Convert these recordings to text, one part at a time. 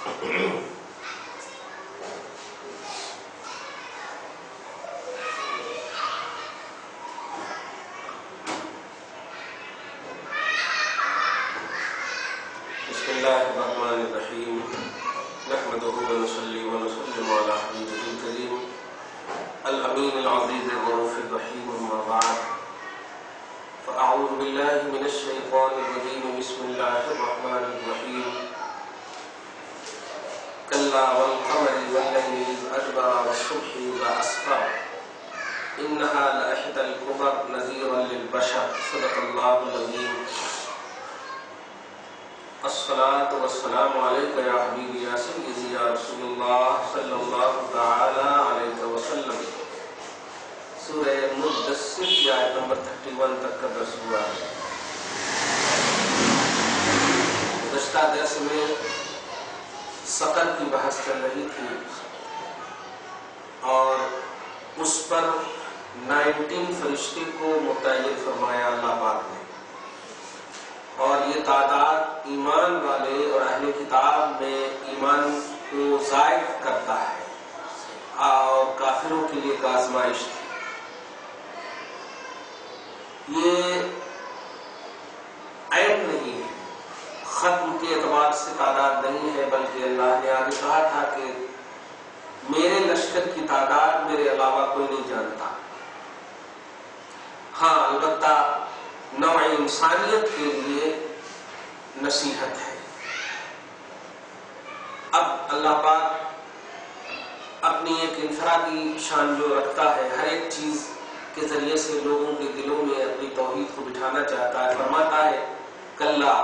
بسم الله الرحمن الرحيم نحمده ونصلي ونسلم على حبيبه الكريم الأمين العزيز الرؤوف الرحيم أما بعد فأعوذ بالله من الشيطان الرجيم بسم الله الرحمن الرحيم كلا والقمر والليل إذ أدبر والصبح إذا أسفر إنها لإحدى الكبر نذيرا للبشر صدق الله العظيم الصلاة والسلام عليك يا حبيبي يا سيدي يا رسول الله صلى الله تعالى عليك وسلم. سورہ مدثر کی آیت نمبر 31 تک کا درس ہوا ہے. گزشتہ درس میں سقر کی بحث چل رہی تھی اور اس پر 19 فرشتے کو متعین فرمایا اللہ پاک نے، اور یہ تعداد ایمان والے اور اہل کتاب میں ایمان کو زائد کرتا ہے اور کافروں کے لیے آزمائش تھی. یہ عین نہیں ہے، ختم کے اعتبار سے تعداد نہیں ہے، بلکہ اللہ نے آگے کہا تھا کہ میرے لشکر کی تعداد میرے علاوہ کوئی نہیں جانتا. ہاں البتہ نوع انسانیت کے لیے نصیحت ہے. اب اللہ پاک اپنی ایک انفرادی شان جو رکھتا ہے، ہر ایک چیز کے ذریعے سے لوگوں کے دلوں میں اپنی توحید کو بٹھانا چاہتا ہے. فرماتا ہے کلا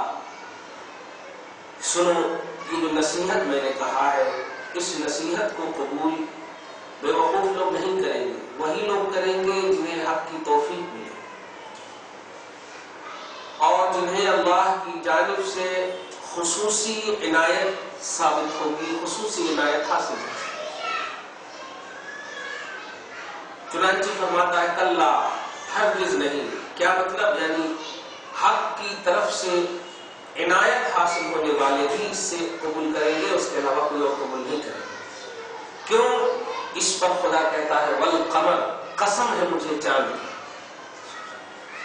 سنو، یہ جو نصیحت میں نے کہا ہے اس نصیحت کو قبول بے وقوف لوگ نہیں کریں گے، وہی لوگ کریں گے جنہیں حق کی توفیق ملے اور جنہیں اللہ کی جانب سے خصوصی عنایت ثابت ہوگی، خصوصی عنایت حاصل ہوگی. چنانچہ فرماتا ہے کلا، ہرگز نہیں. کیا مطلب؟ یعنی حق کی طرف سے عنایت حاصل ہونے والے ہی اس سے قبول کریں گے، اس کے علاوہ کوئی اور قبول نہیں کریں گے. کیوں؟ اس پر خدا کہتا ہے والقمر، قسم ہے مجھے چاند کی.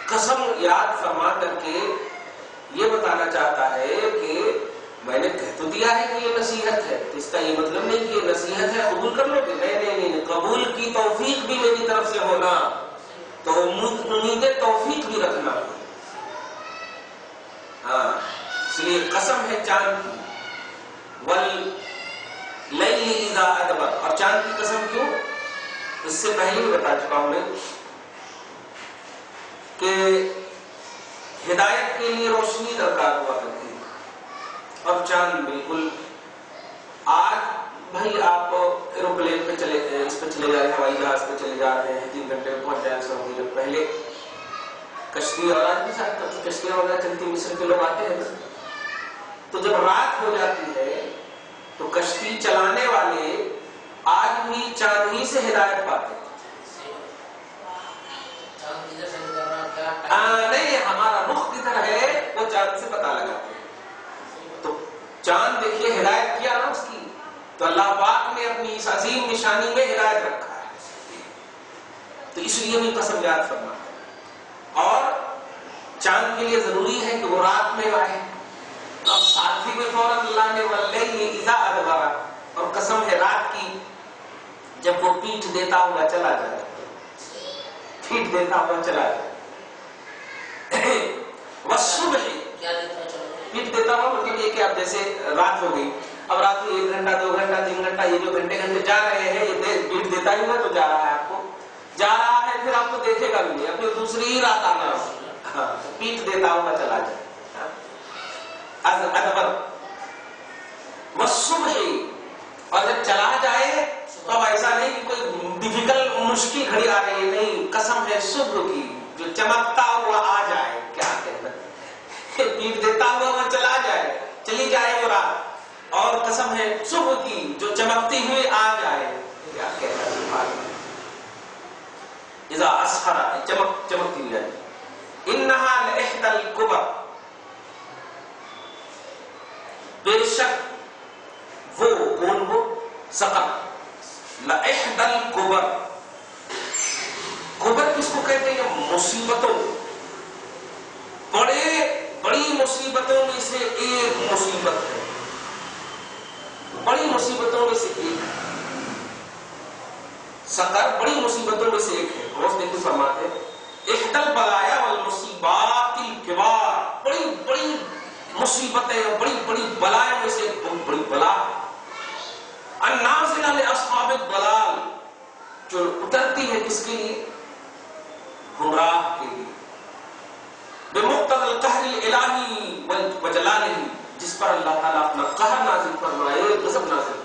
قسم یاد فرما کر کے یہ بتانا چاہتا ہے کہ میں نے کہہ تو دیا ہے کہ یہ نصیحت ہے، تو اس کا یہ مطلب نہیں کہ یہ نصیحت ہے قبول کر لو گے. نہیں، قبول کی توفیق بھی میری طرف سے ہونا، تو امید توفیق بھی رکھنا. ہاں، اس لیے قسم ہے چاند کی. واللیل اذا ادبر، اور چاند کی قسم کیوں؟ اس سے پہلے بھی بتا چکا ہوں میں کہ ہدایت کے لیے روشنی درکار ہوا کرتی ہے، اور چاند بالکل. آج بھائی آپ ایروپلین پہ چلے، اس پہ چلے جا رہے ہیں، ہوائی جہاز پہ چلے جا رہے ہیں، 3 گھنٹے میں پہنچ جائیں سعودی. جب پہلے کشتی، اور آج بھی شاید کشتیاں وغیرہ چلتی، مصر کے لوگ آتے ہیں نا، تو جب رات ہو جاتی ہے تو کشتی چلانے والے آج بھی چاند ہی سے ہدایت پاتے ہیں. نہیں، ہمارا رخ کدھر ہے وہ چاند سے پتا لگاتے ہیں. تو چاند دیکھیے ہدایت کیا نا اس کی، تو اللہ پاک نے اپنی اس عظیم نشانی میں ہدایت رکھا ہے. تو اس لیے بھی قسم یاد فرما. اور چاند کے لیے ضروری ہے کہ وہ رات میں آئے. اب ساتھی میں فوراً اللہ نے واللیل اذا ادبر، اور قسم ہے رات کی جب وہ پیٹھ دیتا ہوا چلا جائے، پیٹھ دیتا ہوا چلا جائے. والصبح، پیٹھ دیتا ہوا مطلب یہ کہ اب جیسے رات ہو گئی، اب رات میں 1 گھنٹہ 2 گھنٹہ 3 گھنٹہ یہ جو گھنٹے جا رہے ہیں، یہ پیٹھ دیتا ہی ہوا تو جا رہا ہے، آپ کو جا رہا ہے، پھر آپ کو دیکھے گا بھی نہیں، اب دوسری ہی رات آنا ہو. پیٹھ دیتا ہوا چلا جائے. ادبر والصبح، اور جب چلا جائے تو اب ایسا نہیں کہ کوئی ڈیفیکلٹ مشکل گھڑی آ رہی ہے، نہیں، قسم ہے صبح کی جو چمکتا ہوا آ جائے. کیا کہنا، پیٹ دیتا ہوا وہ چلا جائے، چلی جائے وہ رات، اور قسم ہے صبح کی جو چمکتی ہوئی آ جائے. کیا کہنا، اذا اسفر، چمکتی ہوئی جائے. انہا لإحدى الكبر، بے شک سقر لإحدى الكبر، کبر کس کو کہتے ہیں؟ مصیبتوں، بڑی مصیبتوں میں سے ایک مصیبت ہے، بڑی مصیبتوں میں سے ایک ہے سقر، بڑی مصیبتوں میں سے ایک ہے۔ روز دیکھو فرماتے ہیں احدى البلايا والمصیبات الكبار، بڑی مصیبتیں، بڑی بلائیں میں سے ایک بہت بڑی بلا ہے۔ النازلہ لاصحاب الضلال، جو اترتی ہے کس کے لیے؟ گمراہ کے لیے۔ بمقتضى القہر الالہی وجلالہ، جس پر اللہ تعالیٰ اپنا قہر نازل فرمائے، غضب نازل فرمائے۔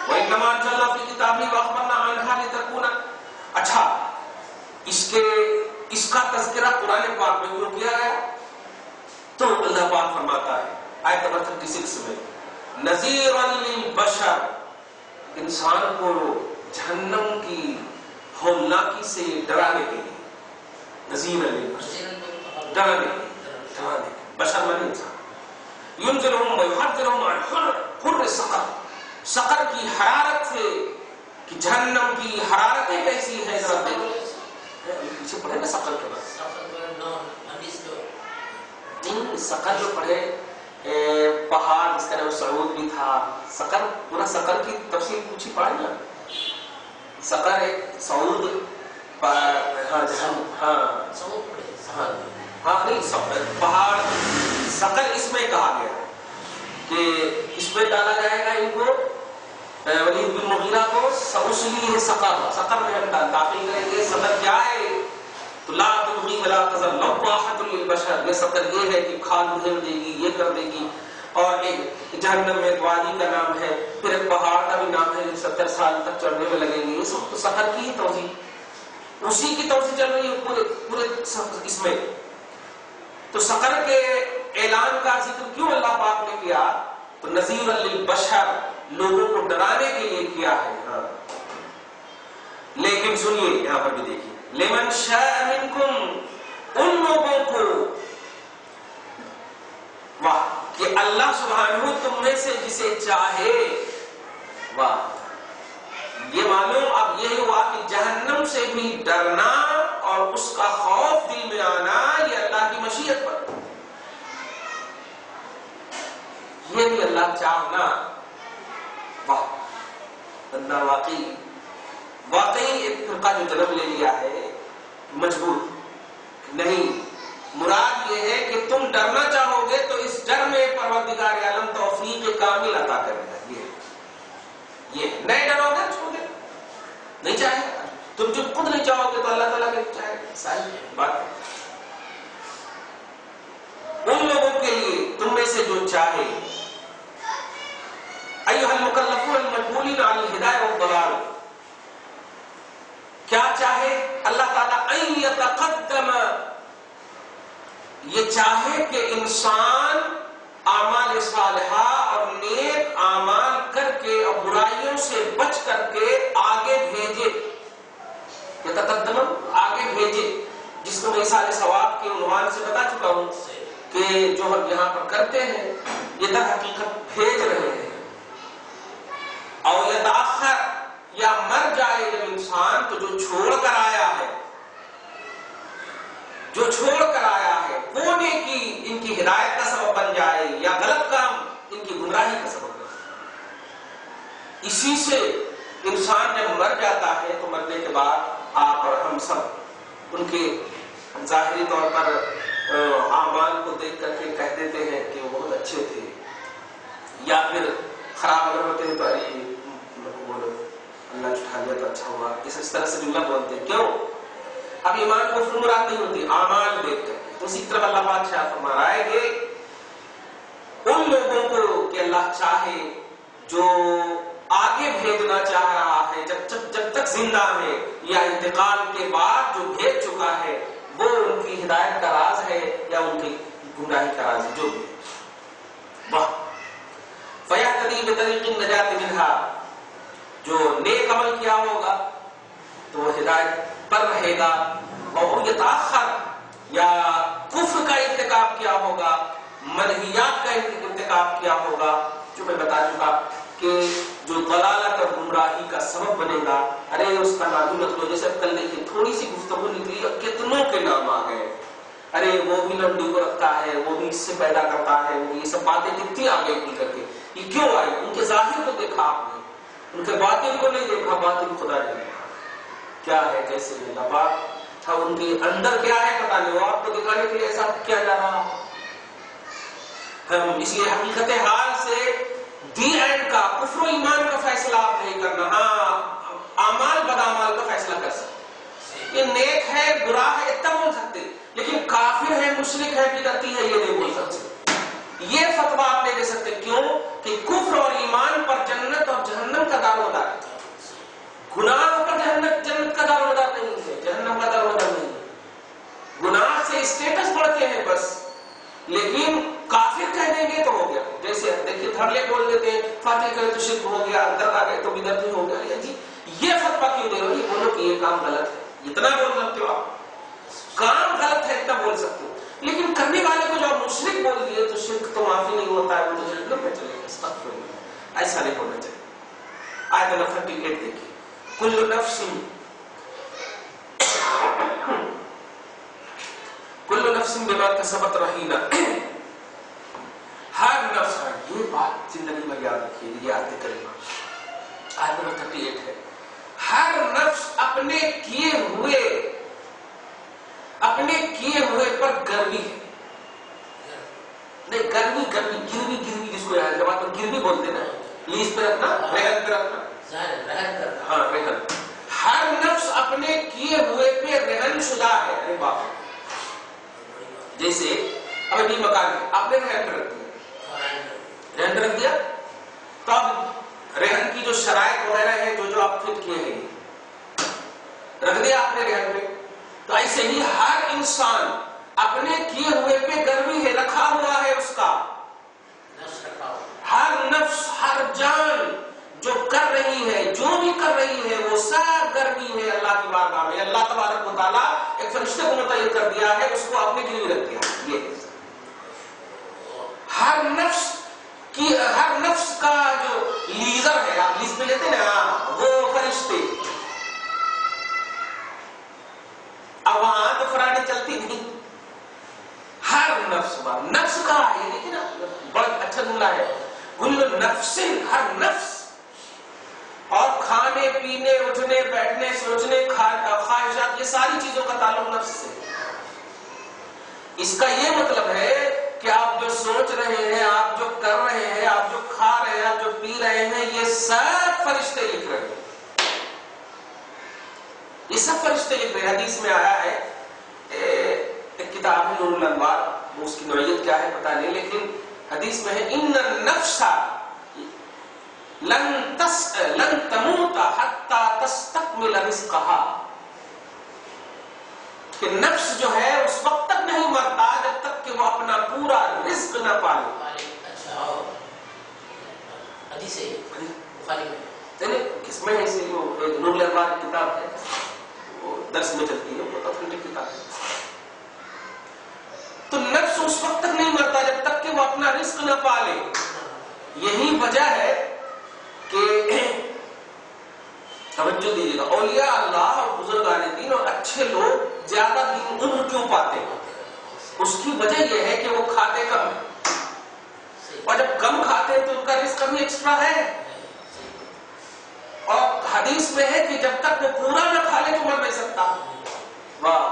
وَإِنَّمَا أَنزَلْنَا فِي كِتَابِهِ وَأَخْبَرْنَا عَنْهَا لِتَكُونَ، اچھا اس کا تذکرہ قرآن پاک میں کیوں کیا گیا؟ تو اللہ پاک فرماتا ہے آیت نمبر 36 میں نذیرا للبشر، انسان کو جہنم کی ہولناکی سے ڈرانے کے لیے، نذیرا للبشر، ڈرانے کے، بشر من انسان، ينذرهم ويحذرهم عن حر سقر، سقر کی حرارت سے، کہ جہنم کی حرارتیں کیسی ہیں ذرا دیکھو، پیچھے پڑھے نا سقر کے بعد، سقر جو پڑھے پہاڑ، اس کا نام سعود بھی تھا، سقر پورا سقر کی تفصیل پوچھی پڑھے نا، سقر ایک سعود، پہاڑ سقر اس میں کہا گیا کہ اس میں ڈالا جائے گا ان کو، ولید بن مغیرہ کو، سأصلیہ سقر، سقر میں ہم داخل کریں گے۔ سقر کیا ہے؟ تو لا تبغی ولا تذر لواحۃ للبشر، یہ سقر یہ ہے کہ کھال ادھیڑ دے گی، یہ کر دے گی، اور ایک جہنم میں وادی کا نام ہے، پھر ایک پہاڑ کا بھی نام ہے جو 70 سال تک چڑھنے میں لگیں گے، یہ سب تو سقر کی ہی توضیح، اسی کی توضیح چل رہی ہے پورے اس میں۔ تو سقر کے اعلان کا ذکر کیوں اللہ پاک نے کیا؟ تو نذیرا للبشر، لوگوں کو ڈرانے کے لیے کیا ہے۔ لیکن سنیے یہاں پر بھی دیکھیے، لمن شاء منکم، ان لوگوں کو، واہ، کہ اللہ سبحانہ تم میں سے جسے چاہے، واہ، یہ معلوم اب یہ ہوا کہ جہنم سے بھی ڈرنا اور اس کا خوف دل میں آنا یہ اللہ کی مشیت پر، یہ بھی اللہ چاہنا، واہ، بندہ واقعی ایک فرقہ جو جنم لے لیا ہے مجبور نہیں، مراد یہ ہے کہ تم ڈرنا چاہو گے تو اس ڈر میں پروردگار عالم توفیق کامل عطا کرے گا، یہ نہیں ڈرو گے چھوڑ دے، نہیں چاہے تم جب خود نہیں چاہو گے تو اللہ تعالیٰ کے چاہے، صحیح بات ہے۔ ان لوگوں کے لیے تم میں سے جو چاہے، ایھا المکلفون المجبولین علی الہدایۃ والضلال، کیا چاہے اللہ تعالیٰ؟ ان یتقدم، یہ چاہے کہ انسان اعمال صالحہ اور نیک اعمال کر کے اور برائیوں سے بچ کر کے آگے بھیجے، یتقدم آگے بھیجے، جس کو میں ایصال ثواب کے عنوان سے بتا چکا ہوں کہ جو ہم یہاں پر کرتے ہیں یہ در حقیقت بھیج رہے ہیں۔ اور یتأخر، یا مر جائے جب انسان تو جو چھوڑ کر آیا ہے، جو چھوڑ کر آیا ہے وہ نیکی ان کی ہدایت کا سبب بن جائے یا غلط کام ان کی گمراہی کا سبب بن جائے۔ اسی سے انسان جب مر جاتا ہے تو مرنے کے بعد آپ اور ہم سب ان کے ظاہری طور پر اعمال کو دیکھ کر کے کہہ دیتے ہیں کہ وہ بہت اچھے تھے، یا پھر خراب اگر ہوتے ہیں تو ارے اللہ اٹھا لیا تو اچھا ہوا، اس طرح سے جملہ بولتے ہیں۔ کیوں؟ اب ایمان کو کفر مراد نہیں ہوتی، اعمال دیکھ کر۔ تو اسی طرح اللہ پاک شاہ فرما رہا ہے کہ ان لوگوں کو کہ اللہ چاہے جو آگے بھیجنا چاہ رہا ہے جب تک زندہ ہے یا انتقال کے بعد جو بھیج چکا ہے، وہ ان کی ہدایت کا راز ہے یا ان کی گمراہی کا راز ہے، جو بھی واہ فَيَهْتَدِي بِطَرِيقِ النَّجَاةِ مِنْهَا، جو نیک عمل کیا ہوگا تو وہ ہدایت پر رہے گا، اور یتأخر یا کفر کا ارتکاب کیا ہوگا، منہیات کا ارتکاب کیا ہوگا، جو میں بتا چکا کہ جو ضلالت اور گمراہی کا سبب بنے گا، ارے اس کا نام مت لو. جیسے کل کی تھوڑی سی گفتگو نکلی اور کتنوں کے نام آ گئے. ارے وہ بھی لنڈو کو رکھتا ہے، وہ بھی اس سے پیدا کرتا ہے، وہ یہ سب باتیں کتنی آ گئی کھل کر کے. یہ کیوں آئی؟ ان کے ظاہر کو دیکھا آپ نے، ان کے باطن کو نہیں دیکھا. باطن خدا نے دیکھا کیا ہے، کیسے ہے لباس تھا ان کے اندر، کیا ہے پتا نہیں. وہ آپ کو دکھانے کے لیے ایسا کیا جا رہا. ہم اس لیے حقیقت حال سے دی اینڈ کا، کفر و ایمان کا فیصلہ آپ نہیں کرنا. ہاں اعمال بدعمال کا فیصلہ کر سکتے. یہ نیک ہے برا ہے اتنا بول سکتے، لیکن کافر ہے مشرک ہے بدعتی ہے یہ نہیں بول سکتے. یہ فتویٰ آپ نہیں دے سکتے. کیوں کہ کفر اور ایمان پر جنت اور جہنم کا دارومدار ہے. گناہ پر جنت کا دارومدار نہیں ہے، جہنم کا دارومدار نہیں ہے. گناہ سے اسٹیٹس بڑھتے ہیں بس، لیکن کافر کہہ دیں گے تو ہو گیا. جیسے دیکھیے دھڑلے بول دیتے ہیں فاتح کرے تو شرک ہو گیا، اندر آ گئے تو بدعت ہو گیا. جی یہ فتویٰ کیوں دے رہے ہو؟ یہ بولو کہ یہ کام غلط ہے. اتنا بول سکتے ہو آپ، کام غلط ہے اتنا بول سکتے ہو. لیکن کرنے والے کو جو آپ مشرک بول دیے تو شرک تو معافی نہیں ہوتا ہے، وہ تو جہنم میں چلے گا. استغفر اللہ، ایسا نہیں ہونا چاہیے. آیت نمبر 38 دیکھیے. کل نفس بما کسبت رہینہ. ہر نفس ہے، یہ بات زندگی میں یاد رکھیے. یہ آیت کریمہ آیت نمبر 38 ہے. ہر نفس اپنے کیے ہوئے پر گروی ہے. نہیں گروی گروی جس کو یاد جب گروی بولتے نا، لیز پہ رکھنا، رہن پہ رکھنا، ہاں رہن. ہر نفس اپنے کیے ہوئے پہ رہن شدہ ہے. ارے باپ، جیسے اب ابھی مکان ہے، آپ نے رہن پہ رہن رکھ دیا تو اب رہن کی جو شرائط وغیرہ ہے جو آپ فٹ کیے ہیں رکھ دیا آپ نے رہن پہ. تو ایسے ہی ہر انسان اپنے کیے ہوئے پہ گروی ہے، رکھا ہوا ہے اس کا. ہر نفس، ہر جان جو کر رہی ہے، جو بھی کر رہی ہے، وہ سب گروی ہے اللہ کی بارگاہ میں. اللہ تبارک و تعالیٰ ایک فرشتے کو متعین کر دیا ہے، اس کو اپنے گروی رکھ دیا. یہ ہر نفس کا جو لیڈر ہے، آپ لیز پہ لیتے نا، وہ فرشتے. اب وہاں تو فراڈی چلتی نہیں. ہر نفس کا ہے. دیکھیں نا بڑا اچھا جملہ ہے. کل نفس، ہر نفس. اور کھانے پینے اٹھنے بیٹھنے سوچنے خواہشات، یہ ساری چیزوں کا تعلق نفس سے. اس کا یہ مطلب ہے کہ آپ جو سوچ رہے ہیں، آپ جو کر رہے ہیں، آپ جو کھا رہے ہیں، آپ جو پی رہے ہیں، یہ سب فرشتے لکھ رہے ہیں. یہ سب فرشتے لکھ رہے ہیں. حدیث میں آیا ہے، ایک کتاب ہے نور الانوار، اس کی نوعیت کیا ہے پتہ نہیں، لیکن حدیث میں ہے ان النفس لن تموت حتى تستكمل رزقها. کہ نفس جو ہے اس وقت تک نہیں مرتا جب تک کہ وہ اپنا پورا رزق نہ پالے. حدیث ہے بخاری میں، کس میں ہے؟ اس لیے وہ نور الانوار کی کتاب ہے، وہ درس میں چلتی ہے، بہت اوتھینٹک کتاب ہے. تو نفس اس وقت تک نہیں مرتا جب تک کہ وہ اپنا رزق نہ پالے. یہی وجہ ہے کہ توجہ دیجیے گا، اولیاء اللہ اور بزرگان دین اور اچھے لوگ زیادہ دین عمر کیوں پاتے ہیں؟ اس کی وجہ یہ ہے کہ وہ کھاتے کم ہیں، اور جب کم کھاتے ہیں تو ان کا رزق بھی ایکسٹرا ہے. اور حدیث میں ہے کہ جب تک وہ پورا نہ کھا لے تو مر نہیں سکتا. واہ.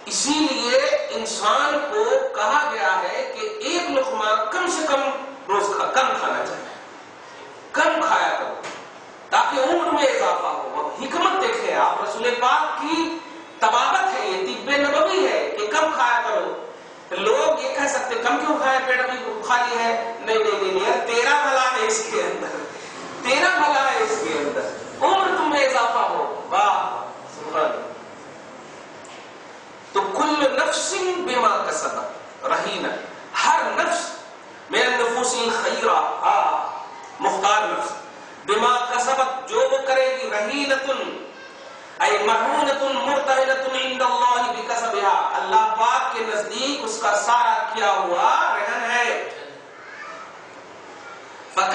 اسی لیے انسان کو کہا گیا ہے کہ ایک لقمہ کم سے کم روز کم کھانا چاہیے، کم کھایا کرو تاکہ عمر میں اضافہ ہو. حکمت دیکھیں آپ، رسول پاک کی طبابت ہے، یہ طب نبوی ہے کہ کم کھایا کرو. لوگ یہ کہہ سکتے کم کیوں کھائے، پیٹ ابھی خالی ہے. نہیں، تیرا بھلا ہے اس کے اندر، تیرا بھلا ہے اس کے اندر، عمر تم میں اضافہ ہو. واہ سبحان. تو کل نفس بما کسبت رہینہ، ہر نفس من النفوس الخیرہ، مختار نفس، بما کسبت جو وہ کرے گی، رہینۃ ای مرہونۃ مرتہنۃ عند اللہ بکسبها، اللہ پاک کے نزدیک اس کا سارا کیا ہوا رہن ہے.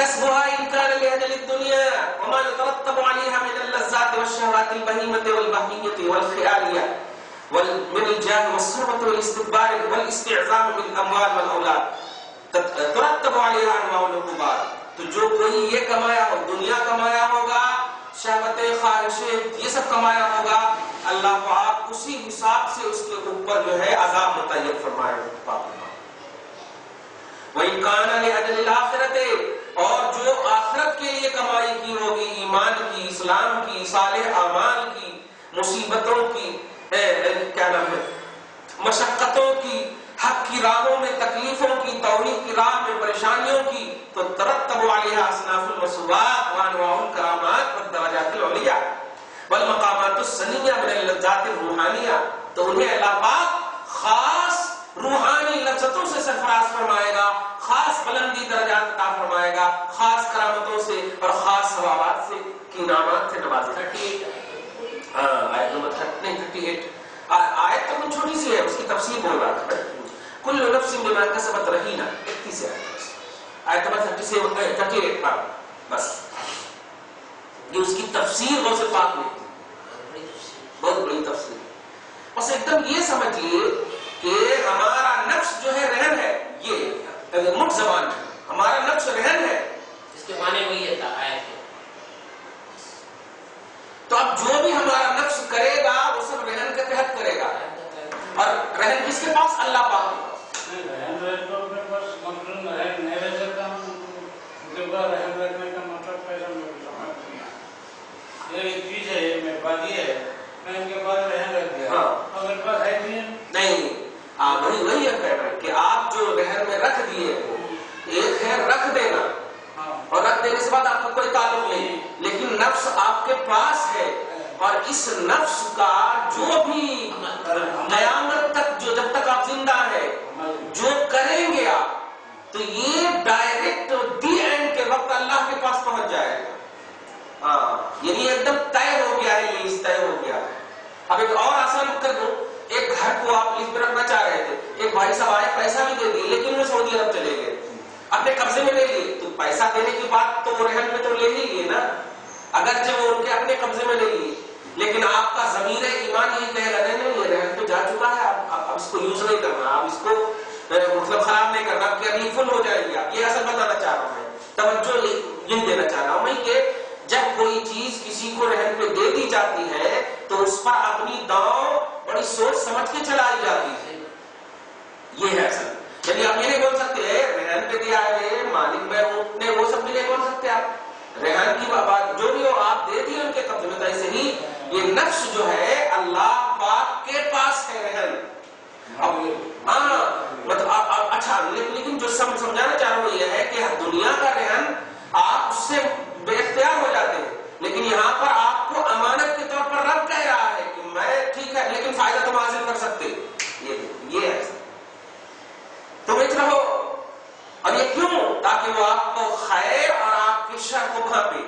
كسبها إن كان لأجل الدنيا وما يترتب عليها من اللذات والشهوات البهيمة والبهمية والخيالية من الجاه والثروة والاستكبار والاستعظام بالأموال والأولاد ترتب عليها أنواع العقوبات. تو جو کوئی یہ کمایا ہو، دنیا کمایا ہوگا، شہوتیں خواہشیں یہ سب کمایا ہوگا، اللہ پاک اسی حساب سے اس کے اوپر جو ہے عذاب متعین فرمائے گا. وَإِنْ كَانَ لِأَجْلِ الْآخِرَةِ، اور جو آخرت کے لیے کمائی کی ہوگی، ایمان کی، اسلام کی، صالح اعمال کی، مصیبتوں کی، کیا نام ہے، مشقتوں کی، حق کی راہوں میں تکلیفوں کی، توحید کی راہ میں پریشانیوں کی، تو ترتب علیہا اصناف المصوبات وانواع الکرامات والدرجات العلیہ والمقامات السنیہ من اللذات الروحانیہ. تو انہیں اللہ پاک خاص روحانی لذتوں سے سرفراز فرمائے گا، خاص بلندی درجات عطا فرمائے گا، خاص کرامتوں سے اور خاص ثوابات سے کی انعامات سے نوازے گا. آیت نمبر 38 آیت تو کچھ چھوٹی سی ہے، اس کی تفسیر بول رہا تھا. کل نفس بما کسبت رہینہ، 31 آیت نمبر 38 پر بس یہ اس کی تفسیر غوث پاک نے بہت بڑی تفسیر. بس ایک دم یہ سمجھیے کہ ہمارا نفس جو ہے رہن ہے، یہ مٹ زبان ہے، ہمارا نفس رہن ہے، اس کے معنی وہی ہے آیت کے. تو اب جو بھی ہمارا نفس کرے گا وہ سب رہن کے تحت کرے گا. اور رہن کس کے پاس؟ اللہ پاک کے پاس. نہیں وہی ہے کہنا ہے کہ آپ جو رہن میں رکھ دیے ہو، ایک ہے رکھ دینا، اور رکھ دینے سے بعد آپ کا کوئی تعلق نہیں، لیکن نفس آپ کے پاس ہے، اور اس نفس کا جو بھی قیامت تک، جو جب تک آپ زندہ ہے جو کریں گے آپ، تو یہ ڈائریکٹ دی اینڈ کے وقت اللہ کے پاس پہنچ جائے گا. یعنی ایک دم طے ہو گیا ہے، یہ طے ہو گیا ہے. اب ایک اور آسان کر دو، ایک گھر کو آپ لیز پہ رکھنا چاہ رہے تھے، ایک بھائی صاحب آئے، پیسہ بھی دے دیے، لیکن وہ سعودی عرب چلے گئے، اپنے قبضے میں لے لیے. تو پیسہ دینے کی بات تو وہ رہن میں تو لے ہی لیے نا، اگرچہ وہ ان کے اپنے قبضے میں لے لیے، لیکن آپ کا ضمیر ایمان یہی کہے گا نہیں یہ رہن تو جا چکا ہے، اب اس کو یوز نہیں کرنا، اب اس کو مطلب خراب نہیں کرنا کہ ابھی فل ہو جائے گی. یہ اصل بتانا چاہ رہا ہوں میں، توجہ یہ دینا چاہ رہا ہوں میں کہ جب کوئی چیز کسی کو رہن پہ دے دی جاتی ہے تو اس پر اپنی داؤں بڑی سوچ سمجھ کے چلائی جاتی ہے. یہ ہے اصل. یعنی آپ یہ نہیں بول سکتے رہن پہ دیا ہے مالک میں نے، وہ سب بھی نہیں بول سکتے آپ. رہن کی بات جو بھی ہو آپ دے دیے ان کے قبضے میں، ایسے ہی یہ نفس جو ہے اللہ پاک کے پاس ہے رہن. مطلب اچھا، لیکن جو سمجھانا چاہ رہا ہوں یہ ہے کہ دنیا کا رہن آپ اس سے بے اختیار ہو جاتے ہیں، لیکن یہاں پر آپ کو امانت کے طور پر رب کہہ رہا ہے کہ میں ٹھیک ہے لیکن فائدہ تم حاصل کر سکتے. یہ ہے تم اتنا ہو. اور یہ کیوں؟ تاکہ وہ آپ کو خیر اور آپ کی شر کو بھانپے،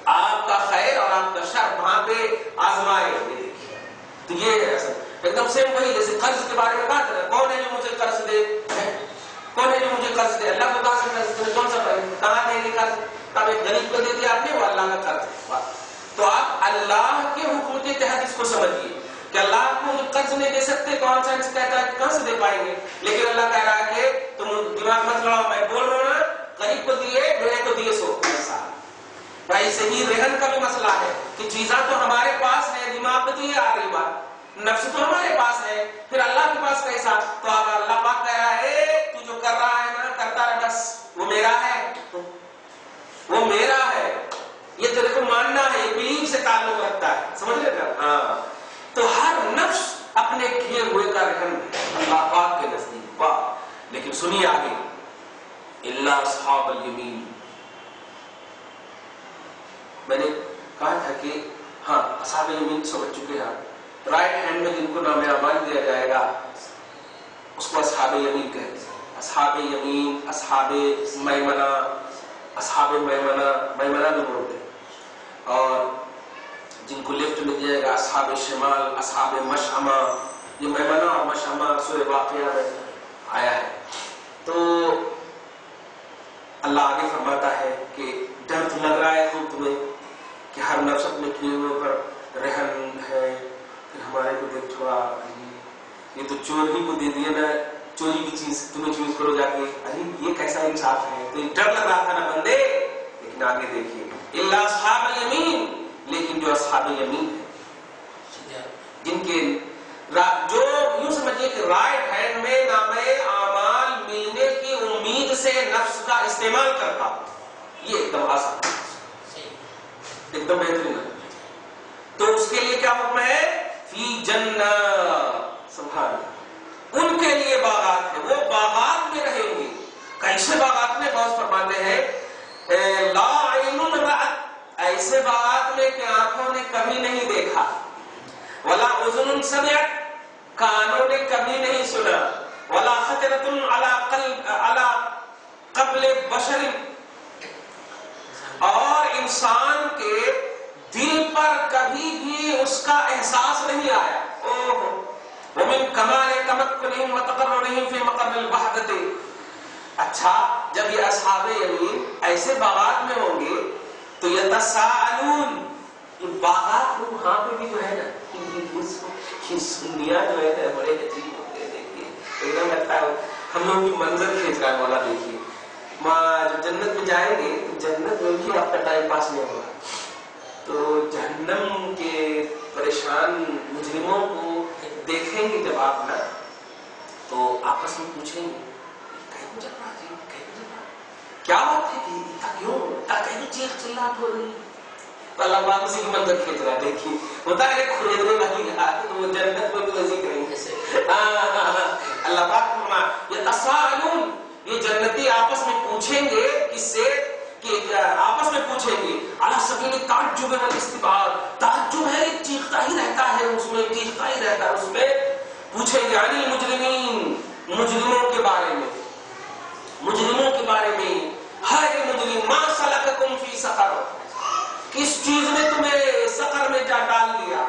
آپ کا خیر اور آپ کا شر بھانپے، آزمائے. تو یہ ہے اصل. ایک دم سیم وہی جیسے قرض کے بارے میں بات ہے، کون ہے جو مجھے قرض دے؟ کون ہے جو مجھے قرض دے؟ اللہ کو کہاں سے قرض دے؟ کون سا کہاں دیں گے قرض؟ تب ایک غریب کو دے دیا آپ نے، وہ اللہ کا قرض ہے. تو آپ اللہ کے حکم کے تحت اس کو سمجھیے کہ اللہ کو قرض نہیں دے سکتے، کون سا کہتا ہے کہاں سے دے پائیں گے؟ لیکن اللہ کہہ رہا ہے کہ تم دماغ مت لڑاؤ، میں بول رہا ہوں نا، غریب کو دیے میرے کو دیے سو. بھائی صحیح رہن کا بھی مسئلہ ہے کہ چیزاں تو ہمارے پاس ہے، دماغ میں تو یہ آ رہی بات، نفس تو ہمارے پاس ہے، پھر اللہ کے پاس کیسا؟ تو اب اللہ پاک کہہ رہا ہے تو جو کر رہا ہے نا کرتا رہ، بس وہ میرا ہے، وہ میرا ہے. یہ تیرے کو ماننا ہے، یہ بلیف سے تعلق رکھتا ہے، سمجھ لے گا؟ تو ہر نفس اپنے کیے ہوئے کا رہن اللہ پاک کے نزدیک. واہ. لیکن سنیے آگے، الا اصحاب الیمین. میں نے کہا تھا کہ ہاں اصحاب یمین سمجھ چکے ہیں. رائٹ ہینڈ میں جن کو نام اعمال دیا جائے گا اس کو اصحاب یمین کہتے ہیں. اصحاب یمین، اصحاب میمنہ، اصحاب میمنہ بھی بولتے ہیں. اور جن کو لیفٹ میں دیا گا اصحاب شمال، اصحاب مشأمہ. یہ میمنہ اور مشأمہ سورہ واقعہ میں آیا ہے. تو اللہ آگے فرماتا ہے کہ ڈر تو لگ رہا ہے خوب تمہیں کہ ہر نفس اپنے کیے ہوئے پر رہن ہے، کہ ہمارے کو دیکھ چھوڑا، یہ تو چور ہی کو دے دیا نا چوری کی چیز، تمہیں چوز کرو جا کے، ارے یہ کیسا انصاف ہے؟ تو یہ ڈر لگ رہا تھا نا بندے، لیکن آگے دیکھیے الا اصحاب الیمین، لیکن جو اصحاب یمین ہے، جن کے جو یوں سمجھیے کہ رائٹ ہینڈ میں نامے اعمال ملنے کی امید سے نفس کا استعمال کرتا، یہ ایک دم آسان، ایک دم بہترین ہے۔ تو اس کے لیے کیا حکم ہے؟ فی جنات، سبحان اللہ، ان کے لیے باغات ہیں، وہ باغات میں رہیں گے۔ کیسے باغات میں؟ بہت فرماتے ہیں لا عین رأت، ایسے باغات میں کہ آنکھوں نے کبھی نہیں دیکھا، ولا اذن سمعت، کانوں نے کبھی نہیں سنا، ولا خطرۃ علی قلب بشر، اور انسان کے دل پر کبھی بھی اس کا احساس نہیں آیا۔ ومن کمال تمکنہم وتقررہم فی مقر الوحدۃ، اچھا جب یہ اصحاب یمین ایسے باغات میں ہوں گے تو یتساءلون، یہ باغات میں وہاں پہ بھی جو ہے نا دنیا جو ہے بڑے عجیب ہوتے ہیں، دیکھیے ایک دم لگتا ہے ہم لوگ کی منظر کھینچ رہا ہے مولا۔ دیکھیے جنت میں جائیں گے تو جنت میں بھی آپ کا ٹائم پاس نہیں ہوگا، تو جہنم کے پریشان مجرموں کو دیکھیں گے جب آپ نا تو آپس میں پوچھیں گے کیا بات ہے کہ کیوں چیخ چلاہٹ ہو رہی ہے؟ تو اللہ پاک اسی کی منظر کھینچ رہا ہے۔ دیکھیے ہوتا ہے کہ خریدنے والی تو وہ جنت میں بھی وزی کریں گے۔ اللہ پاک فرما یتساءلون، یہ جنتی آپس میں پوچھیں گے، کس سے؟ کہ آپس میں پوچھیں گے علی سبیل التعجب والاستبعاد، تعجب ہے چیختا ہی رہتا ہے، اس میں چیختا ہی رہتا ہے، اس میں پوچھیں گے عن المجرمین، مجرموں کے بارے میں، مجرموں کے بارے میں، ہائے مجرم ما سلککم فی سقر، کس چیز نے تمہیں سقر میں جا ڈال دیا؟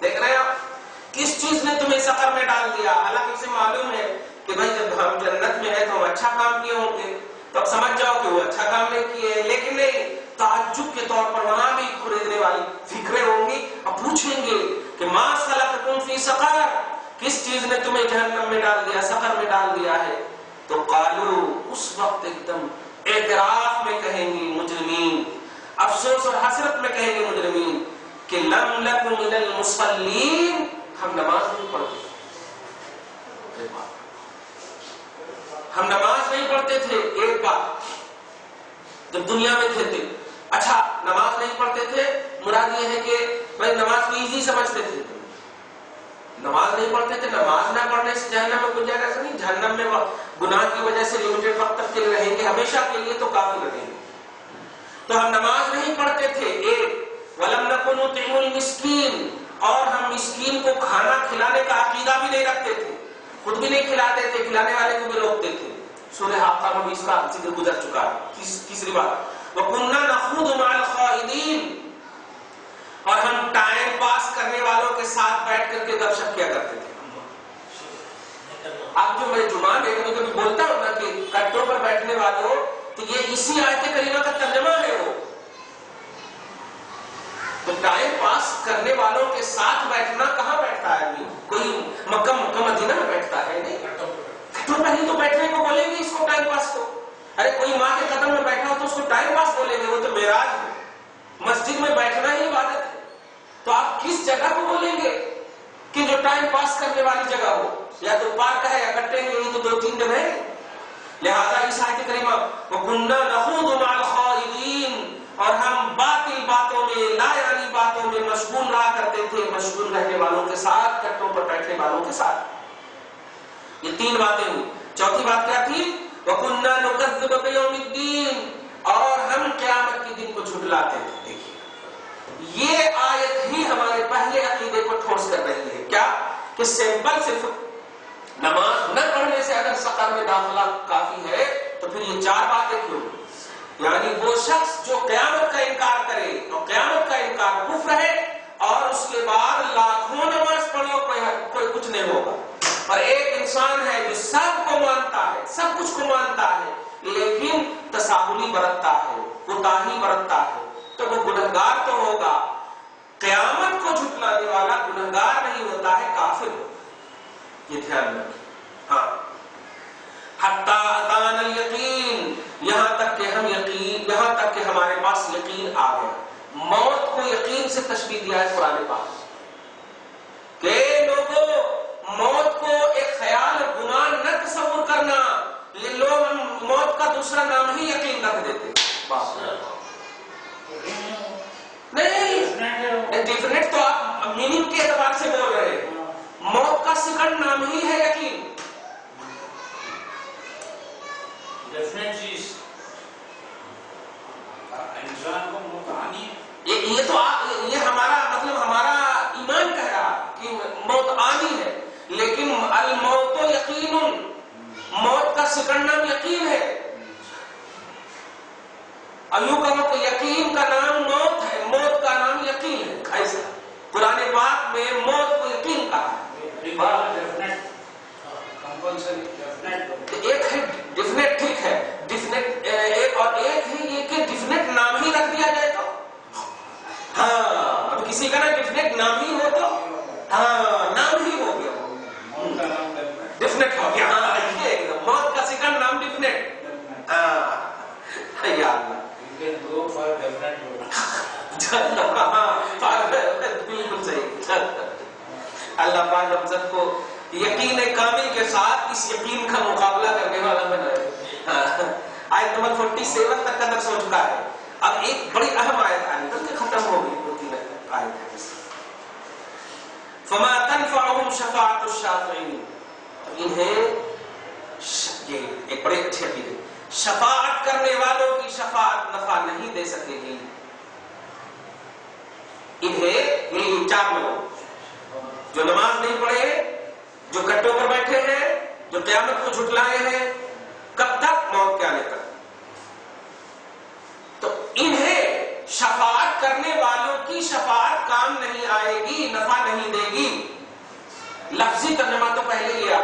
دیکھ رہے ہیں آپ، کس چیز نے تمہیں سقر میں ڈال دیا؟ حالانکہ اسے معلوم ہے کہ بھائی جب ہم جنت میں ہیں تو ہم اچھا کام کیے ہوں گے، تو اب سمجھ جاؤ کہ وہ اچھا کام نہیں کیے، لیکن نہیں، تعجب کے طور پر وہاں بھی خریدنے والی فکریں ہوں گی، اب پوچھیں گے کہ ما سلککم فی سقر، کس چیز نے تمہیں جہنم میں ڈال دیا، سقر میں ڈال دیا ہے؟ تو قالو، اس وقت ایک دم اعتراف میں کہیں گے مجرمین، افسوس اور حسرت میں کہیں گے مجرمین کہ لم نک من المصلین، ہم نماز نہیں پڑھتے، ہم نماز نہیں پڑھتے تھے۔ ایک بات جب دنیا میں تھے، اچھا نماز نہیں پڑھتے تھے، مراد یہ ہے کہ بھائی نماز کو ایزی سمجھتے تھے، نماز نہیں پڑھتے تھے، نماز نہ پڑھنے سے جہنم میں کچھ جائے گا نہیں، جہنم میں گناہ کی وجہ سے لمیٹڈ وقت تک کے لیے رہیں گے، ہمیشہ کے لیے تو کافی رہیں گے۔ تو ہم نماز نہیں پڑھتے تھے، ایک وَلَمْ نَكُ نُطْعِمُ الْمِسْكِينَ، اور ہم مسکین کو کھانا کھلانے کا عقیدہ بھی نہیں رکھتے تھے، خود بھی نہیں کھلاتے تھے، کھلانے والے کو بھی روکتے تھے۔ سورہ حاقہ میں بھی اس کا ذکر گزر چکا ہے۔ تیسری بات وَكُنَّا نَخُوضُ مَعَ الْخَائِضِينَ، اور ہم ٹائم پاس کرنے والوں کے ساتھ بیٹھ کر کے گپ شپ کیا کرتے تھے۔ اب جو میں جمعہ میں کبھی کبھی بولتا ہوں نا کہ کٹوں پر بیٹھنے والوں، تو یہ اسی آیت کریمہ کا ترجمہ ہے۔ وہ تو ٹائم پاس کرنے والوں کے ساتھ بیٹھنا، کہاں بیٹھتا ہے آدمی؟ کوئی مکہ مدینہ میں بیٹھتا ہے؟ نہیں، کٹوں پر ہی تو بیٹھنے کو بولیں گے اس کو، ٹائم پاس کو۔ ارے کوئی ماں کے قدم میں بیٹھا ہو تو اس کو ٹائم پاس بولیں گے، وہ تو معراج ہے، مسجد میں بیٹھنا ہی عبادت ہے۔ تو آپ کس جگہ کو بولیں گے کہ جو ٹائم پاس کرنے والی جگہ ہو؟ یا تو پارک ہے یا کٹے ہیں، یہ تو دو تین جگہ ہے۔ لہذا اس آیت کریمہ وَكُنَّا نَخُوضُ مَعَ الْخَائِضِينَ، اور ہم باطل باتوں میں، لا یعنی باتوں میں مشغول رہا کرتے تھے، مشغول رہنے والوں کے ساتھ، کٹوں پر بیٹھنے والوں کے ساتھ۔ یہ تین باتیں ہوئی۔ چوتھی بات کیا تھی؟ وَكُنَّا نُكَذِّبُ بِيَوْمِ الدِّينِ، اور ہم قیامت کے دن کو جھٹلاتے تھے۔ دیکھیے یہ آیت ہی ہمارے پہلے عقیدے کو ٹھوس کر رہی ہے، کیا کہ سمپل صرف نماز نہ پڑھنے سے اگر سقر میں داخلہ کافی ہے تو پھر یہ چار باتیں کیوں؟ یعنی وہ شخص جو قیامت کا انکار کرے، اور قیامت کا انکار کفر ہے، اور اس کے بعد لاکھوں نماز پڑھو کوئی کچھ نہیں ہوگا۔ اور ایک انسان ہے جو سب کو مانتا ہے، سب کچھ کو مانتا ہے، لیکن یہ دھیان رکھیں. ہاں حتی اتانا الیقین، یہاں تک کہ ہمارے پاس یقین آ گیا. موت کو یقین سے تشبیہ دیا ہے قرآن پاک کہ لوگوں موت کو ایک خیال اور گمان نہ تصور کرنا. لوگ موت کا دوسرا نام ہی یقین رکھ دیتے. نہیں ڈیفینیٹ تو آپ میننگ کے اعتبار سے بول رہے ہیں. موت کا سیکنڈ نام ہی ہے یقین. ڈیفینیٹ چیز انسان کو موت آنی ہے. یہ تو یہ ہمارا مطلب ہمارا ایمان کہہ رہا کہ موت آنی ہے، لیکن الموت یقین، موت کا سیکنڈ نام یقین ہے. ایوں کہو کہ یقین کا نام موت ہے، موت کا نام یقین ہے. ایسا قرآن پاک میں موت کو یقین کہا ہے. ایک ہے ڈیفینیٹ، ٹھیک ہے ڈیفینیٹ ایک، اور ایک ہے یہ کہ ڈیفینیٹ نام ہی رکھ دیا جائے تو ہاں، اب کسی کا نا ڈیفینیٹ نام ہی ہو تو ہاں نام ہی ہو گیا، ڈیفینیٹ ہو گیا. ہاں ایک دم موت کا سیکنڈ نام ڈیفینیٹ. ہاں یا اللہ بالکل صحیح. اللہ پاک ہم سب کو یقین کامل کے ساتھ اس یقین کا مقابلہ کرنے والا بنائے. آیت نمبر 47 تک کا درس ہو چکا ہے. اب ایک بڑی اہم آیت آئی بلکہ ختم ہو گئی، 2-3 آیت ہے. فما تنفعهم شفاعت الشافعین، انہیں یہ ایک بڑے اچھے عقیدے، شفاعت کرنے والوں کی شفاعت نفع نہیں دے سکے گی. انہیں یہ 4 لوگ جو نماز نہیں پڑھے، جو کٹوں پر بیٹھے ہیں، جو قیامت کو جھٹلائے ہیں، کب تک؟ موت کے آنے تک. تو انہیں شفاعت کرنے والوں کی شفاعت کام نہیں آئے گی، نفع نہیں دے گی. لفظی ترجمہ تو پہلے ہی آپ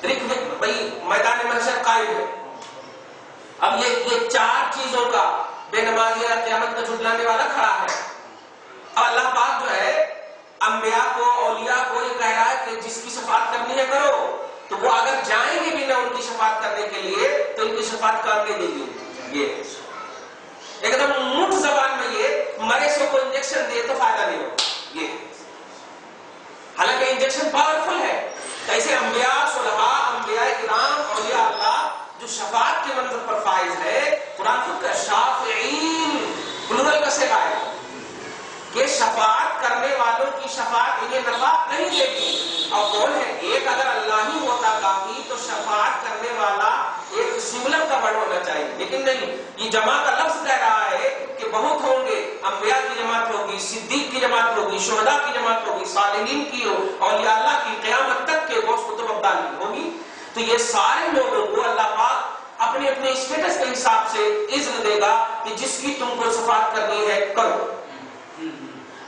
دیکھیں، بھائی میدان محشر قائم ہے. اب یہ 4 چیزوں کا بے نمازی قیامت کا جھٹلانے والا کھڑا ہے. اب اللہ پاک جو ہے انبیاء کو، اولیاء کو یہ کہہ رہا ہے کہ جس کی شفاعت کرنی ہے کرو. تو وہ اگر جائیں گے بھی نہ ان کی شفاعت کرنے کے لیے تو ان کی شفاعت کام نہیں دے گی. یہ ایک دم منہ زبان میں یہ مرے سو کو انجیکشن دے تو فائدہ نہیں ہوگا. یہ حالانکہ انجیکشن پاورفل ہے. ایسے انبیاء، صلحاء، انبیاء کرام، اولیاء اللہ جو شفاعت کے منظر پر فائز ہے، قرآن خود کا شافعین پلورل کا صیغہ ہے کہ شفاعت کرنے والوں کی شفاعت انہیں نفع نہیں دے گی. اور کون ہے؟ ایک اگر اللہ ہی ہوتا کافی تو شفاعت کرنے والا ایک سنگولر کا ورڈ ہونا چاہیے، لیکن نہیں. یہ جمع کا لفظ کہہ رہا ہے کہ بہت ہوں گے. انبیاء کی جماعت ہوگی، صدیق کی جماعت ہوگی، شہداء کی جماعت ہوگی، صالحین کی ہو، اولیاء اللہ کی قیامت تک کے غوث کتب ابدال ہوگی. تو یہ سارے لوگوں کو اللہ پاک اپنے اپنے اسٹیٹس کے حساب سے اذن دے گا کہ جس کی تم کو شفاعت کرنی ہے کرو.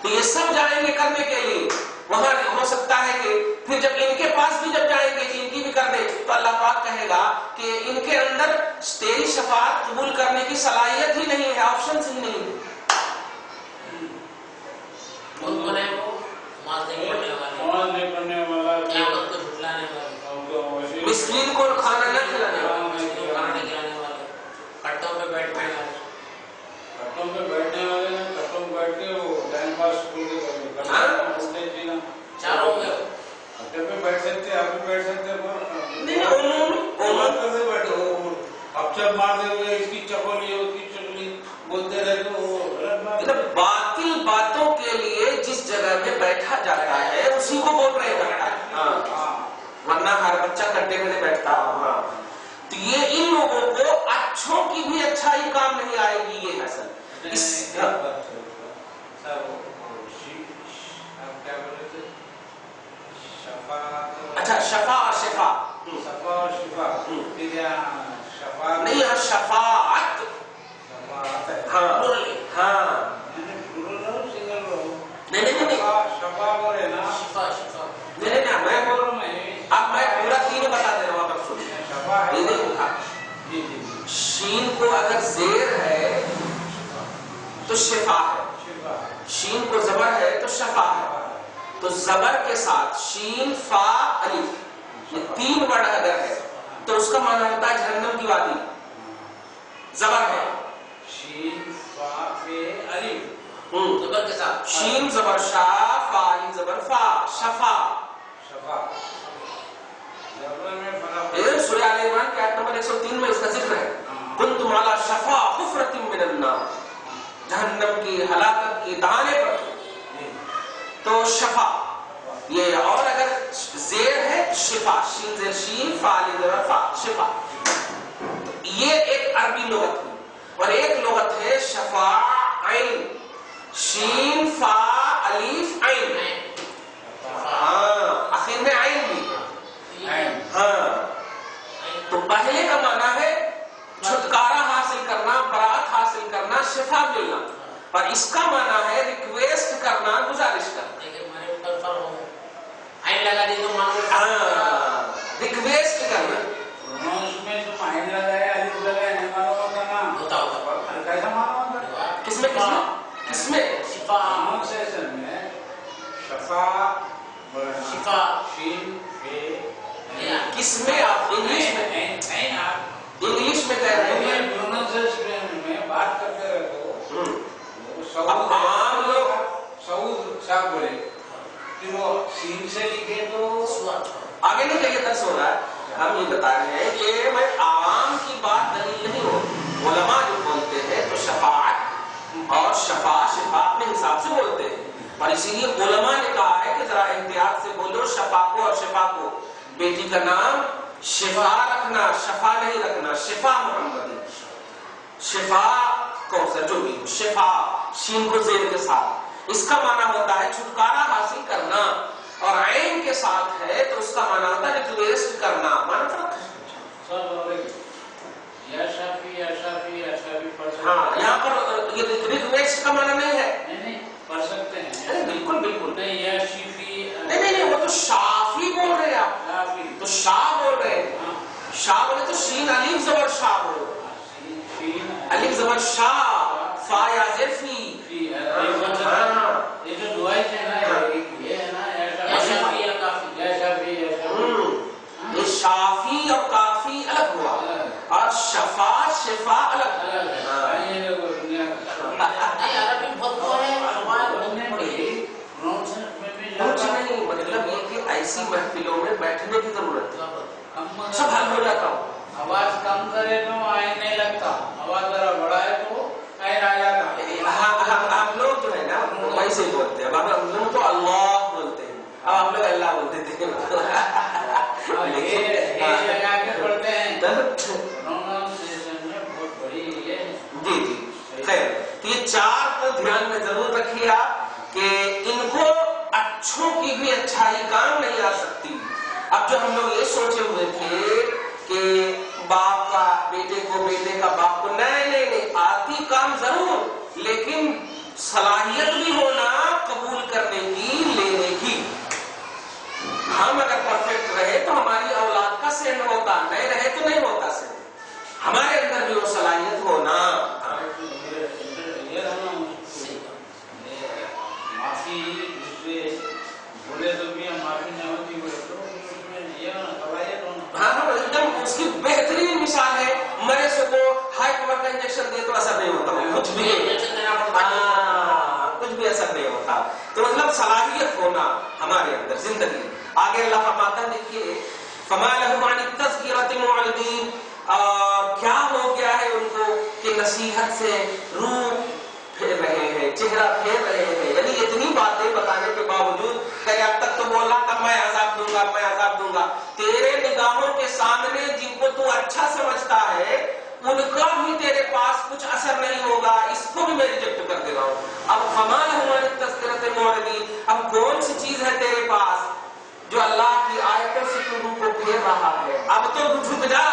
تو یہ سب جائیں گے کرنے کے لیے. وہاں ہو سکتا ہے کہ پھر جب ان کے پاس بھی جب جائیں گے کہ ان کی بھی کر دے تو اللہ پاک کہے گا کہ ان کے اندر تیری شفاعت قبول کرنے کی صلاحیت ہی نہیں ہے، آپشنز ہی نہیں ہے. کون ہے وہ؟ نماز نہیں پڑھنے والا، قیامت کو جھٹلانے والا، مسکین کو کھانا نہ کھلانے والا، کھانا نہیں کھلانے والے، کٹوں پہ بیٹھنے والے، کٹوں پہ بیٹھنے والے نا، کٹوں پہ بیٹھ کے وہ ٹائم پاس کرتے چار ہوں گے. کٹے پہ بیٹھ سکتے، آپ بھی بیٹھ سکتے، اب جب مار دے ہوئے اس کی چپلی اس کی چپلی بولتے رہتے وہ باطل باتوں کے لیے جس جگہ میں بیٹھا جاتا ہے اسی کو بول رہے ہیں. ورنہ ہر بچہ کٹے میں نہیں بیٹھتا. تو یہ ان لوگوں کو اچھوں کی بھی اچھائی کام نہیں آئے گی. یہ حسن اچھا شفا اور شفا نہیں، شفاعت ہاں ہاں میں پورا تین بتا دے رہا ہوں. شین کو اگر زیر ہے تو شفا ہے، شین کو زبر ہے تو شفا ہے. تو زبر کے ساتھ شین فا الف یہ 3 ورڈ اگر ہے تو اس کا معنی ہوتا ہے جہنم کی وادی. زبر ہے شین فا فے الف زبر کے ساتھ شین زبر شا فا عین زبر فا شفا. شفا زبر میں فرق یہ سورہ آل عمران کی آیت نمبر 103 میں اس کا ذکر ہے. کنتم علی شفا حفرۃ من النار جہنم کی ہلاکت کی دانے پر. تو شفا یہ اور اگر زیر ہے شفا شین زیر شین فا عین زبر فا شفا. یہ ایک عربی لغت ہے اور ایک لغت ہے شفا عین شین فا الف عین. ہاں آخر میں عین بھی ہے. ہاں تو پہلے کا معنی ہے چھٹکارا حاصل کرنا برات حاصل کرنا شفا ملنا اور اس کا معنی ہے ریکویسٹ کرنا گزارش کرنا. عین لگا دی تو ہاں ریکویسٹ کرنا. پروناؤنس میں تو عین لگایا الف لگایا نہیں معلوم ہوتا نا ہوتا ہوتا کیسا معلوم ہوتا کس میں کس میں شفا پروناؤنسیشن میں شفا شفا شین فے کس میں آپ انگلش میں عین آپ انگلش میں کہہ رہے ہیں. پروناؤنسیشن میں بات کرتے رہتے ہو اب عام لوگ سعود صاحب بولے کہ وہ سین سے لکھے تو آگے نہیں کہیے درس ہو رہا ہے. ہم یہ بتا رہے ہیں کہ میں عوام کی بات دلیل نہیں ہو. علماء جو بولتے ہیں تو شفاعت اور شفا اپنے حساب سے بولتے ہیں اور اسی لیے علماء نے کہا ہے کہ ذرا احتیاط سے بولو شفا کو اور شفا کو. بیٹی کا نام شفا رکھنا شفا نہیں رکھنا. شفا محمدی شفا کوثر جو بھی شفا شین کو زیر کے ساتھ اس کا معنی ہوتا ہے چھٹکارا حاصل کرنا اور عین کے ساتھ ہے تو اس کا معنی ہوتا ہے ریکویسٹ کرنا. معنی فرق ہے. یا شافی یا شافی یا شافی پڑھ سکتے ہاں یہاں پر یہ ریکویسٹ کا معنی نہیں ہے. نہیں پڑھ سکتے ہیں بالکل بالکل نہیں یا شیفی نہیں وہ تو شافی بول رہے ہیں آپ شافی تو شاہ بول رہے ہیں. شاہ بولے تو شین الف زبر شاہ بولو الف زبر شاہ فا یا زیر فی. یہ جو دعائی ہے نا یہ ہے نا یا شافی یا کافی یا شافی یا شافی یہ شافی اور کافی الگ ہوا اور شفا شفا الگ. عربی بہت وہ ہے کچھ نہیں مطلب یہ کہ ایسی محفلوں میں بیٹھنے کی ضرورت ہے سب حل ہو جاتا ہوں. آواز کم کرے تو عین نہیں لگتا آواز ذرا بڑھائے تو عین آ جاتا. ہم لوگ جو ہے نا ویسے ہی بولتے ہیں. اب ہم لوگ تو اللہ بولتے ہیں اب ہم لوگ اللہ بولتے تھے لگا کے پڑھتے ہیں جی جی خیر. تو یہ 4 کو دھیان میں ضرور رکھیے آپ کہ ان کو اچھوں کی بھی اچھائی کام نہیں آ سکتی. اب جو ہم لوگ یہ سوچے ہوئے تھے کہ باپ کا بیٹے کو بیٹے کا باپ کو نہیں آتی کام ضرور لیکن صلاحیت بھی ہونا قبول کرنے کی لینے کی. ہم اگر پرفیکٹ رہے تو ہماری اولاد کا سین ہوتا نہیں رہے تو نہیں ہوتا سین. ہمارے اندر بھی وہ صلاحیت ہونا. معافی دوسرے بولے تو بھی معافی نہ ہوتی ہاں ایک دم اس کی بہترین مثال ہے مرے سے کو ہائی پاور کا انجیکشن دے تو اثر نہیں ہوتا کچھ بھی اثر نہیں ہوتا. تو مطلب صلاحیت ہونا ہمارے اندر زندگی. آگے اللہ فرماتا ہے دیکھیے فما لهم عن التذکرۃ معرضین. کیا ہو گیا ہے ان کو کہ نصیحت سے روح پھیر رہے ہیں چہرہ پھیر رہے ہیں. یعنی اتنی باتیں بتانے کے باوجود کہ اب تک تو بولا تھا میں عذاب دوں گا میں عذاب دوں گا. تیرے نگاہوں کے سامنے جن کو تو اچھا سمجھتا ہے ان کا بھی تیرے پاس کچھ اثر نہیں ہوگا. اس کو بھی میں ریجیکٹ کر دے رہا ہوں. اب فما لهم عن التذکرۃ معرضین. اب کون سی چیز ہے تیرے پاس جو اللہ کی آیتوں سے تو روح کو پھیر رہا ہے. اب تو جھک جا.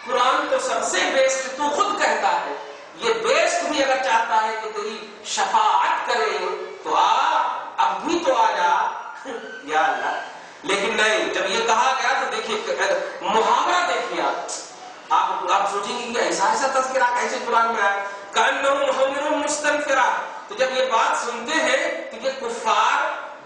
قرآن تو سب سے بیسٹ تو خود کہتا ہے. یہ بیسٹ بھی اگر چاہتا ہے کہ تیری شفاعت کرے تو اب بھی تو آ جا یا اللہ. لیکن نہیں جب یہ کہا گیا تو دیکھیے محاورہ دیکھیے آپ سوچیں گے کہ ایسا تذکرہ کیسے قرآن میں آیا. کأنہم حمر مستنفرہ. تو جب یہ بات سنتے ہیں تو یہ کفار